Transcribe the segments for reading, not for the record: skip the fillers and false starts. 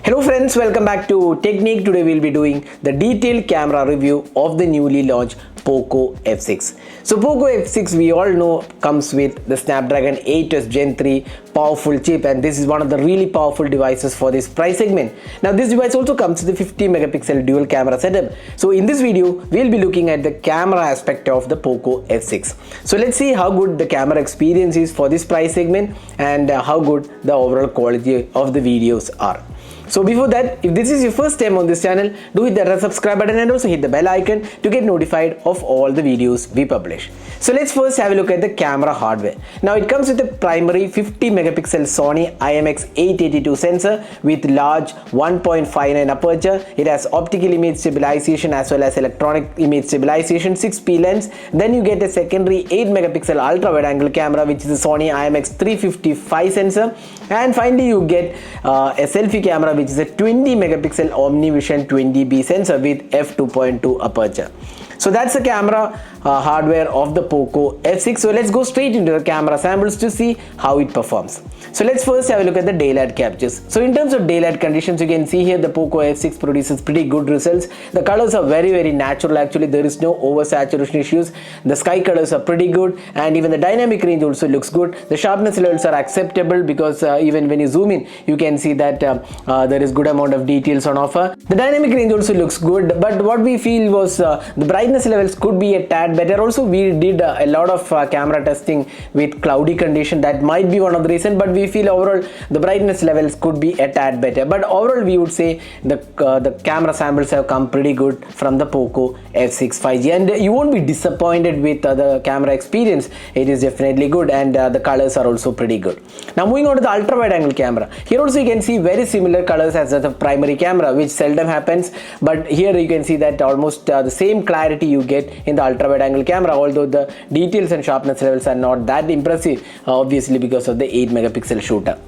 Hello friends, welcome back to Technique. Today we'll be doing the detailed camera review of the newly launched Poco F6. So Poco F6 we all know comes with the Snapdragon 8 Gen 3 powerful chip, and this is one of the really powerful devices for this price segment. Now this device also comes with a 50 megapixel dual camera setup. So in this video we'll be looking at the camera aspect of the Poco F6. So let's see how good the camera experience is for this price segment and how good the overall quality of the videos are. So before that, if this is your first time on this channel, do hit that subscribe button and also hit the bell icon to get notified of all the videos we publish. So let's first have a look at the camera hardware. Now it comes with a primary 50 megapixel Sony IMX882 sensor with large 1.59 aperture. It has optical image stabilization as well as electronic image stabilization, 6p lens. Then you get a secondary 8 megapixel ultra wide angle camera, which is a Sony IMX355 sensor. And finally you get a selfie camera, which is a 20 megapixel OmniVision 20B sensor with f2.2 aperture. So that's the camera hardware of the Poco F6. So let's go straight into the camera samples to see how it performs. So let's first have a look at the daylight captures. So in terms of daylight conditions, you can see here the Poco F6 produces pretty good results. The colors are very natural. Actually, there is no oversaturation issues. The sky colors are pretty good, and even the dynamic range also looks good. The sharpness levels are acceptable because even when you zoom in, you can see that there is good amount of details on offer. The dynamic range also looks good, but what we feel was the brightness levels could be a tad better. Also, we did a lot of camera testing with cloudy condition. That might be one of the reasons, but we feel overall the brightness levels could be a tad better. But overall we would say the camera samples have come pretty good from the Poco F6 5G, and you won't be disappointed with the camera experience. It is definitely good, and the colors are also pretty good. Now moving on to the ultra wide angle camera. Here also you can see very similar colors as the primary camera, which seldom happens, but here you can see that almost the same clarity you get in the ultra wide angle camera, although the details and sharpness levels are not that impressive, obviously because of the 8 megapixel shooter.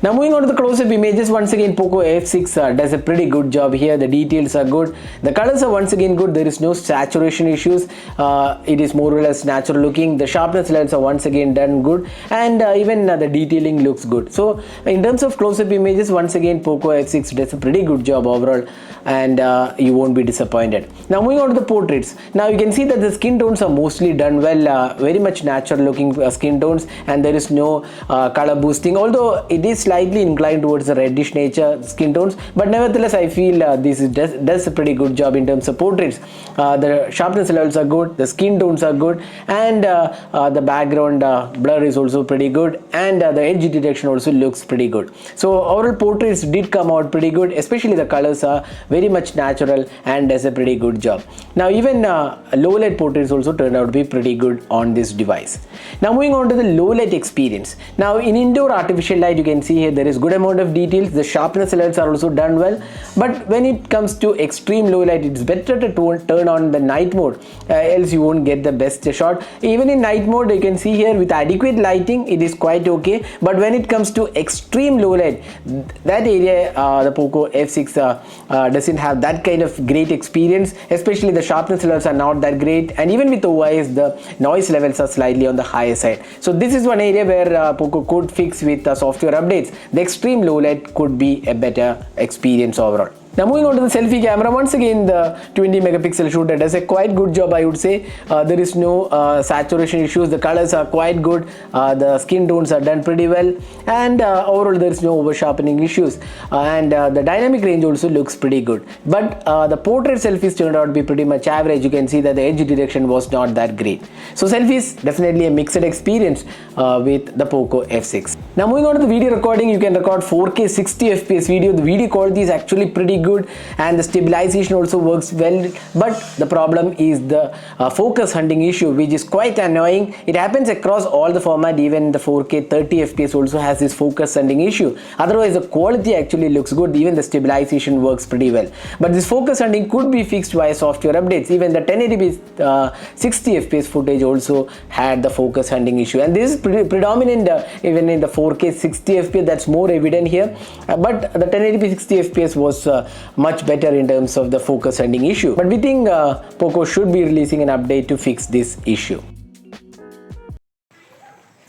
Now moving on to the close-up images, once again Poco F6 does a pretty good job here. The details are good, the colors are once again good, there is no saturation issues, it is more or less natural looking. The sharpness levels are once again done good, and even the detailing looks good. So in terms of close-up images, once again Poco F6 does a pretty good job overall, and you won't be disappointed. Now moving on to the portraits. Now you can see that the skin tones are mostly done well, very much natural looking skin tones, and there is no color boosting, although it is slightly inclined towards the reddish nature skin tones, but nevertheless I feel this does a pretty good job in terms of portraits. The sharpness levels are good, the skin tones are good, and the background blur is also pretty good, and the edge detection also looks pretty good. So overall portraits did come out pretty good, especially the colors are very much natural and does a pretty good job. Now even low light portraits also turned out to be pretty good on this device. Now moving on to the low light experience. Now in indoor artificial light, you can see here there is good amount of details, the sharpness levels are also done well, but when it comes to extreme low light, it's better to turn on the night mode, else you won't get the best shot. Even in night mode, you can see here with adequate lighting it is quite okay, but when it comes to extreme low light, that area the Poco F6 doesn't have that kind of great experience, especially the sharpness levels are not that great, and even with OIS the noise levels are slightly on the higher side. So this is one area where Poco could fix with software updates. The extreme low light could be a better experience overall. Now moving on to the selfie camera, once again the 20 megapixel shooter does a quite good job, I would say. There is no saturation issues, the colors are quite good, the skin tones are done pretty well, and overall there is no over sharpening issues, and the dynamic range also looks pretty good. But the portrait selfies turned out to be pretty much average. You can see that the edge detection was not that great. So selfies definitely a mixed experience with the Poco F6. Now moving on to the video recording, you can record 4K 60 FPS video. The video quality is actually pretty good, and the stabilization also works well, but the problem is the focus hunting issue, which is quite annoying. It happens across all the format. Even the 4K 30 FPS also has this focus hunting issue. Otherwise the quality actually looks good, even the stabilization works pretty well, but this focus hunting could be fixed via software updates. Even the 1080p 60 FPS footage also had the focus hunting issue, and this is predominant even in the 4K 60 FPS. That's more evident here, but the 1080p 60 FPS was much better in terms of the focus hunting issue. But we think Poco should be releasing an update to fix this issue.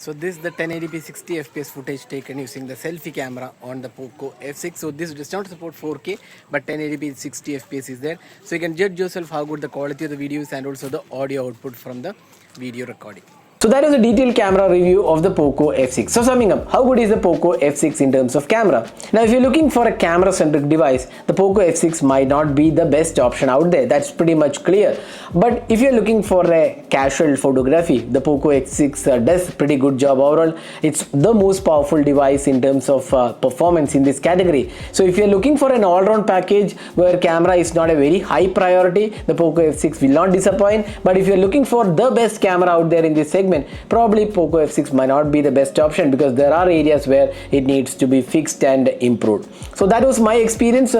So this is the 1080p 60 fps footage taken using the selfie camera on the Poco F6. So this does not support 4K, but 1080p 60 fps is there. So you can judge yourself how good the quality of the videos and also the audio output from the video recording. So that was a detailed camera review of the Poco F6. So summing up, how good is the Poco F6 in terms of camera? Now if you're looking for a camera-centric device, the Poco F6 might not be the best option out there. That's pretty much clear. But if you're looking for a casual photography, the Poco F6 does pretty good job overall. It's the most powerful device in terms of performance in this category. So if you're looking for an all-round package where camera is not a very high priority, the Poco F6 will not disappoint. But if you're looking for the best camera out there in this segment, probably Poco F6 might not be the best option because there are areas where it needs to be fixed and improved. So that was my experience,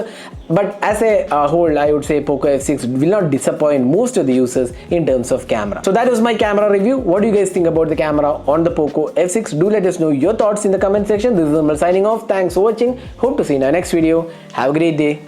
but as a whole I would say Poco F6 will not disappoint most of the users in terms of camera. So that was my camera review. What do you guys think about the camera on the Poco F6? Do let us know your thoughts in the comment section. This is Amal signing off. Thanks for watching. Hope to see you in our next video. Have a great day.